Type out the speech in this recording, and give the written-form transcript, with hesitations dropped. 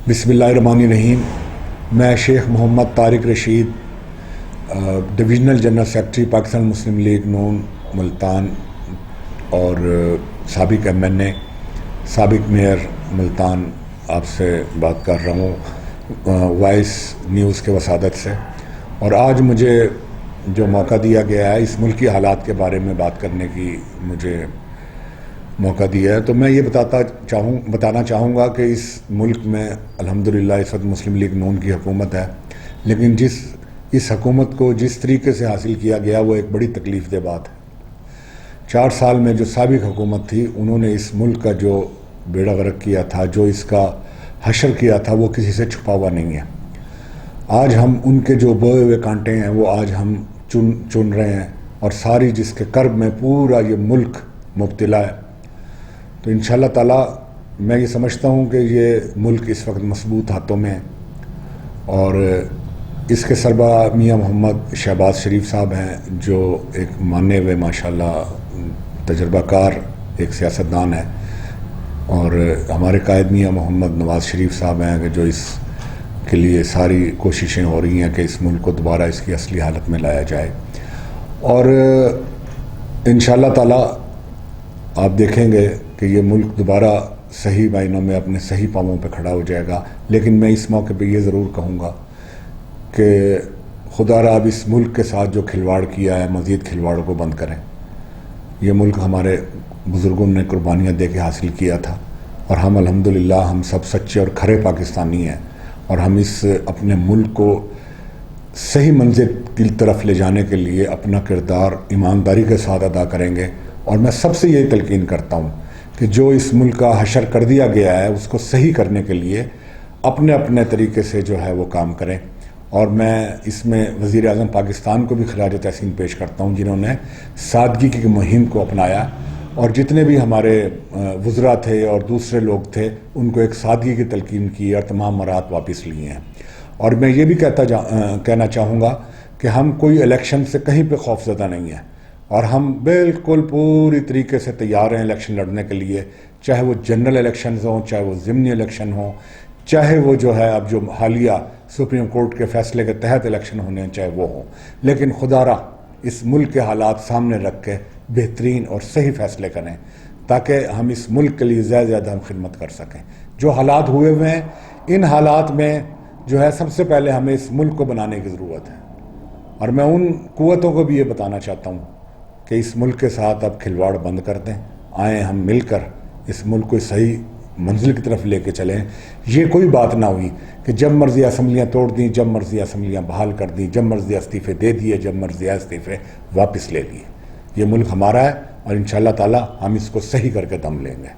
बिस्मिल्लाहिर्रहमानिर्रहीम। मैं Sheikh Mohammad Tariq Rashid, divisional general secretary Pakistan Muslim league Noon Multan और साबिक MNA, साबिक मेयर मुल्तान आपसे बात कर रहा हूँ वॉइस न्यूज़ के वसादत से। और आज मुझे जो मौका दिया गया है इस मुल्क की हालात के बारे में बात करने की मुझे मौका दिया है, तो मैं ये बताना चाहूँगा कि इस मुल्क में अल्हम्दुलिल्लाह इस वक्त मुस्लिम लीग नून की हुकूमत है, लेकिन इस हुकूमत को जिस तरीके से हासिल किया गया वो एक बड़ी तकलीफ दे बात है। 4 साल में जो साबिक हुकूमत थी उन्होंने इस मुल्क का जो बेड़ा गर्क किया था, जो इसका हशर किया था, वो किसी से छुपा हुआ नहीं है। आज हम उनके जो बोए हुए कांटे हैं वो आज हम चुन रहे हैं, और सारी जिसके कर्ब में पूरा ये मुल्क मुब्तला है। तो इंशाअल्लाह ताला मैं ये समझता हूँ कि ये मुल्क इस वक्त मजबूत हाथों में है, और इसके सरबराह मियाँ मोहम्मद शहबाज शरीफ साहब हैं, जो एक माने हुए माशाल्लाह तजर्बाकार एक सियासतदान है, और हमारे कायद मियाँ मोहम्मद नवाज शरीफ साहब हैं कि जो इसके लिए सारी कोशिशें हो रही हैं कि इस मुल्क को दोबारा इसकी असली हालत में लाया जाए। और इंशाअल्लाह ताला आप देखेंगे कि ये मुल्क दोबारा सही मायनों में अपने सही पाँवों पे खड़ा हो जाएगा। लेकिन मैं इस मौके पे ये ज़रूर कहूँगा कि खुदारा अब इस मुल्क के साथ जो खिलवाड़ किया है मज़ीद खिलवाड़ को बंद करें। ये मुल्क हमारे बुज़ुर्गों ने कुर्बानियाँ दे के हासिल किया था, और हम अल्हम्दुलिल्लाह हम सब सच्चे और खरे पाकिस्तानी हैं, और हम इस अपने मुल्क को सही मंजिल की तरफ ले जाने के लिए अपना किरदार ईमानदारी के साथ अदा करेंगे। और मैं सबसे यही तलकीन करता हूँ कि जो इस मुल्क का हशर कर दिया गया है उसको सही करने के लिए अपने अपने तरीके से जो है वो काम करें। और मैं इसमें वज़ीर आज़म पाकिस्तान को भी खराज तहसीन पेश करता हूँ, जिन्होंने सादगी की मुहिम को अपनाया, और जितने भी हमारे वज़रा थे और दूसरे लोग थे उनको एक सादगी की तलकीन की और तमाम मराहत वापस लिए हैं। और मैं ये भी कहना चाहूँगा कि हम कोई इलेक्शन से कहीं पे खौफज़दा नहीं है, और हम बिल्कुल पूरी तरीके से तैयार हैं इलेक्शन लड़ने के लिए, चाहे वो जनरल इलेक्शन हों, चाहे वो ज़िमनी इलेक्शन हों, चाहे वो जो है अब जो हालिया सुप्रीम कोर्ट के फैसले के तहत इलेक्शन होने हैं चाहे वो हों। लेकिन खुदारा इस मुल्क के हालात सामने रख के बेहतरीन और सही फैसले करें, ताकि हम इस मुल्क के लिए ज़्यादा से ज़्यादा हम खिदमत कर सकें। जो हालात हुए हुए हैं, इन हालात में जो है सबसे पहले हमें इस मुल्क को बनाने की ज़रूरत है। और मैं उन कुव्वतों को भी ये बताना चाहता हूँ कि इस मुल्क के साथ अब खिलवाड़ बंद कर दें, आएँ हम मिलकर इस मुल्क को सही मंजिल की तरफ लेके चलें। ये कोई बात ना हुई कि जब मर्ज़ी असम्बलियाँ तोड़ दी, जब मर्ज़ी असम्बलियाँ बहाल कर दी, जब मर्ज़ी इस्तीफ़े दे दिए, जब मर्ज़ी इस्तीफ़े वापस ले लिए। ये मुल्क हमारा है, और इंशाअल्लाह ताला हम इसको सही करके दम लेंगे।